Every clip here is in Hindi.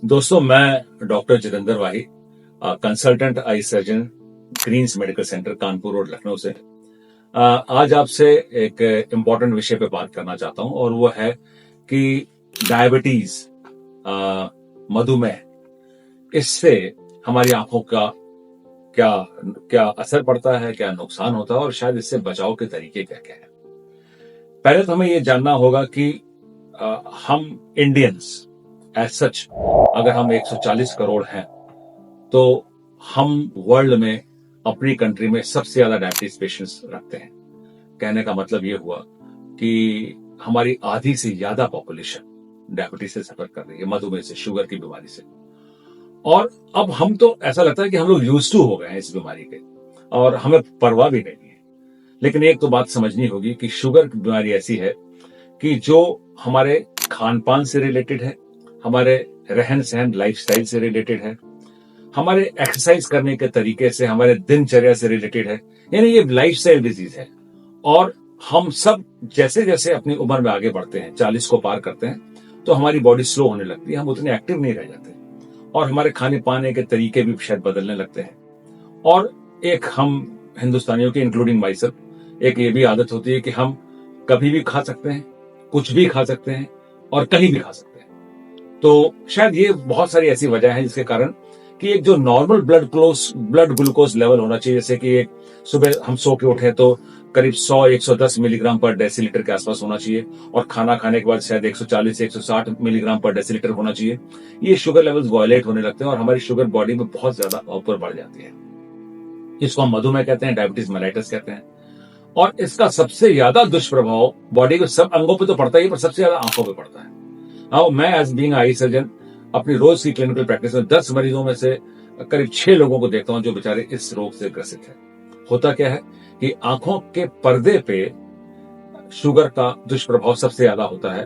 दोस्तों, मैं doctor Jitendra Wahi, consultant eye surgeon, greens medical centre, Kanpur road, Lucknow से आज आपसे एक इम्पोर्टेंट विषय पे बात करना चाहता हूं और वो है कि डायबिटीज, मधुमेह, इससे हमारी आंखों का क्या क्या असर पड़ता है, क्या नुकसान होता है और शायद इससे बचाव के तरीके क्या क्या है। पहले तो हमें ये जानना होगा कि हम इंडियंस एज सच, अगर हम 140 करोड़ हैं तो हम वर्ल्ड में, अपनी कंट्री में सबसे ज्यादा डायबिटीज पेशेंट्स रखते हैं। कहने का मतलब ये हुआ कि हमारी आधी से ज्यादा पॉपुलेशन डायबिटीज से सफर कर रही है, मधुमेह से, शुगर की बीमारी से। और अब हम तो ऐसा लगता है कि हम लोग यूज्ड टू हो गए हैं इस बीमारी के और हमें परवाह भी नहीं है। लेकिन एक तो बात समझनी होगी कि शुगर की बीमारी ऐसी है कि जो हमारे खान पान से रिलेटेड है, हमारे रहन सहन लाइफस्टाइल से रिलेटेड है, हमारे एक्सरसाइज करने के तरीके से, हमारे दिनचर्या से रिलेटेड है। यानी ये लाइफस्टाइल डिजीज है। और हम सब जैसे जैसे अपनी उम्र में आगे बढ़ते हैं, 40 को पार करते हैं, तो हमारी बॉडी स्लो होने लगती है, हम उतने एक्टिव नहीं रह जाते और हमारे खाने पाने के तरीके भी शायद बदलने लगते हैं। और एक हम हिंदुस्तानियों की, इंक्लूडिंग माई सेल्फ, एक ये भी आदत होती है कि हम कभी भी खा सकते हैं, कुछ भी खा सकते हैं और कहीं भी खा सकते हैं। तो शायद ये बहुत सारी ऐसी वजह है जिसके कारण कि एक जो नॉर्मल ब्लड ग्लूकोज लेवल होना चाहिए, जैसे कि एक सुबह हम सो के उठे तो करीब 100-110 मिलीग्राम पर डेसीलीटर के आसपास होना चाहिए और खाना खाने के बाद शायद 140-160 मिलीग्राम पर डेसीलीटर होना चाहिए। ये शुगर लेवल्स वायलेट होने लगते हैं और हमारी शुगर बॉडी में बहुत ज्यादा ऊपर बढ़ जाती है। इसको हम मधुमेह कहते हैं, डायबिटीज मेलाइटस कहते हैं। और इसका सबसे ज्यादा दुष्प्रभाव बॉडी के सब अंगों पे तो पड़ता ही, पर सबसे ज्यादा आंखों पे पड़ता है। मैं एज बीइंग आई सर्जन अपनी रोज की क्लिनिकल प्रैक्टिस में 10 मरीजों में से करीब 6 लोगों को देखता हूं जो बेचारे इस रोग से ग्रसित है। होता क्या है कि आंखों के पर्दे पे शुगर का दुष्प्रभाव सबसे ज्यादा होता है।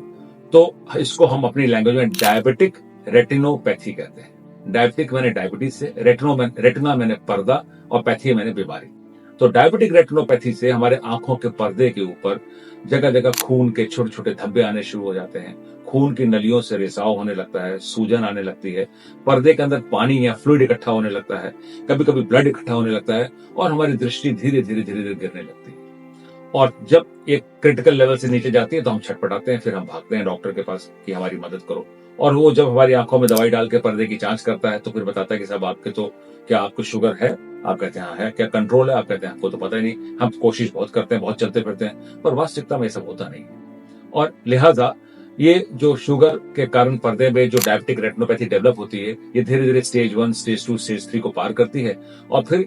तो इसको हम अपनी लैंग्वेज में डायबिटिक रेटिनोपैथी कहते हैं। डायबिटिक मैंने डायबिटीज से, रेटिना मैंने पर्दा और पैथी मैंने बीमारी। तो डायबिटिक रेटिनोपैथी से हमारे आंखों के पर्दे के ऊपर जगह जगह खून के छोटे छोटे धब्बे आने शुरू हो जाते हैं, खून की नलियों से रिसाव होने लगता है, सूजन आने लगती है, पर्दे के अंदर पानी या फ्लूइड इकट्ठा होने लगता है, कभी कभी ब्लड इकट्ठा होने लगता है और हमारी दृष्टि धीरे धीरे धीरे धीरे गिरने लगती है। और जब एक क्रिटिकल लेवल से नीचे जाती है तो हम छटपटाते हैं, फिर हम भागते हैं डॉक्टर के पास कि हमारी मदद करो। और वो जब हमारी आंखों में दवाई डाल के पर्दे की जांच करता है तो फिर बताता है कि साहब आपके तो, क्या आपको शुगर है? आप कहते हैं हाँ है। क्या कंट्रोल है? आप कहते हैं आपको तो पता ही नहीं। हम कोशिश बहुत करते हैं, बहुत चलते फिरते हैं, पर वास्तविकता में ये सब होता नहीं है। और लिहाजा ये जो शुगर के कारण पर्दे में जो डायबिटिक रेटिनोपैथी डेवलप होती है, ये धीरे धीरे स्टेज 1, स्टेज 2, स्टेज 3 को पार करती है और फिर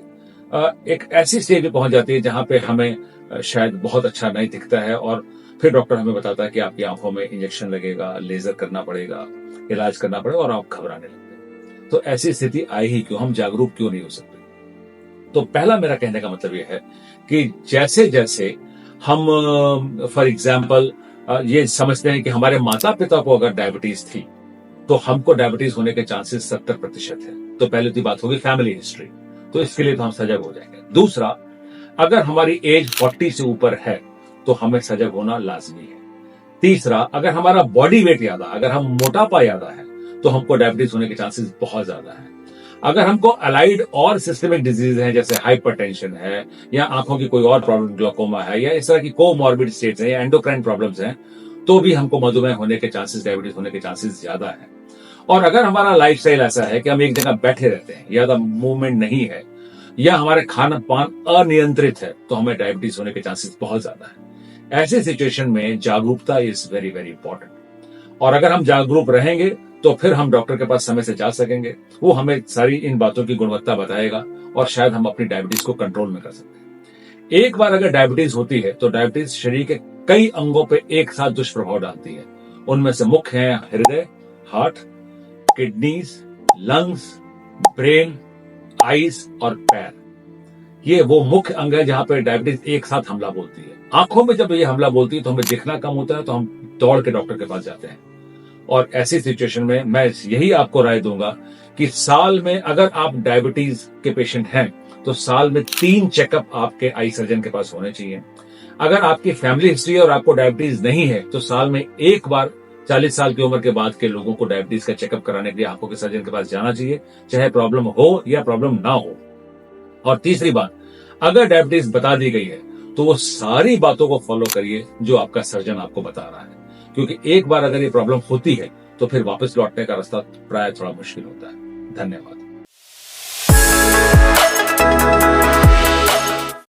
एक ऐसी स्टेज पे पहुंच जाती है जहां पे हमें शायद बहुत अच्छा नहीं दिखता है और फिर डॉक्टर हमें बताता है कि आपकी आंखों में इंजेक्शन लगेगा, लेजर करना पड़ेगा, इलाज करना पड़ेगा और आप घबराने लगते हैं। तो ऐसी स्थिति आई ही क्यों? हम जागरूक क्यों नहीं हो सकते? तो पहला मेरा कहने का मतलब यह है कि जैसे जैसे हम फॉर एग्जाम्पल ये समझते हैं कि हमारे माता पिता को अगर डायबिटीज थी तो हमको डायबिटीज होने के चांसेस 70% है। तो पहले तो बात होगी फैमिली हिस्ट्री, तो इसके लिए तो हम सजग हो जाएंगे। दूसरा, अगर हमारी एज 40 से ऊपर है तो हमें सजग होना लाजमी है। तीसरा, अगर हमारा बॉडी वेट ज्यादा, अगर हम मोटापा ज्यादा है तो हमको डायबिटीज होने के चांसेस बहुत ज्यादा है। अगर हमको अलाइड और सिस्टमिक डिजीज है, जैसे हाइपरटेंशन है या आंखों की कोई और प्रॉब्लम, ग्लाकोमा है या इस तरह की कोमॉर्बिड स्टेट्स हैं या एंडोक्राइन प्रॉब्लम्स हैं, तो भी हमको मधुमेह होने के चांसेस, डायबिटीज होने के चांसेस ज्यादा है। और अगर हमारा लाइफस्टाइल ऐसा है कि हम एक जगह बैठे रहते हैं, ज्यादा मूवमेंट नहीं है या हमारे खान पान अनियंत्रित है, तो हमें डायबिटीज होने के चांसेस बहुत ज्यादा है। ऐसे सिचुएशन में जागरूकता इज वेरी वेरी इंपॉर्टेंट। और अगर हम जागरूक रहेंगे तो फिर हम डॉक्टर के पास समय से जा सकेंगे, वो हमें सारी इन बातों की गुणवत्ता बताएगा और शायद हम अपनी डायबिटीज को कंट्रोल में कर सकते हैं। एक बार अगर डायबिटीज होती है तो डायबिटीज शरीर के कई अंगों पे एक साथ दुष्प्रभाव डालती है। उनमें से मुख्य हैं हृदय, heart, kidneys, lungs, brain, eyes और पैर। ये वो मुख्य अंग है जहां पर डायबिटीज एक साथ हमला बोलती है। आंखों में जब ये हमला बोलती है तो हमें दिखना कम होता है, तो हम दौड़ के डॉक्टर के पास जाते हैं। और ऐसी सिचुएशन में मैं यही आपको राय दूंगा कि साल में, अगर आप डायबिटीज के पेशेंट हैं तो साल में 3 चेकअप आपके आई सर्जन के पास होने चाहिए। अगर आपकी फैमिली हिस्ट्री और आपको डायबिटीज नहीं है तो साल में एक बार 40 साल की उम्र के बाद के लोगों को डायबिटीज का चेकअप कराने के लिए आंखों के सर्जन के पास जाना चाहिए, चाहे प्रॉब्लम हो या प्रॉब्लम ना हो। और तीसरी बात, अगर डायबिटीज बता दी गई है तो वो सारी बातों को फॉलो करिए जो आपका सर्जन आपको बता रहा है, क्योंकि एक बार अगर ये प्रॉब्लम होती है तो फिर वापस लौटने का रास्ता प्राय थोड़ा मुश्किल होता है। धन्यवाद।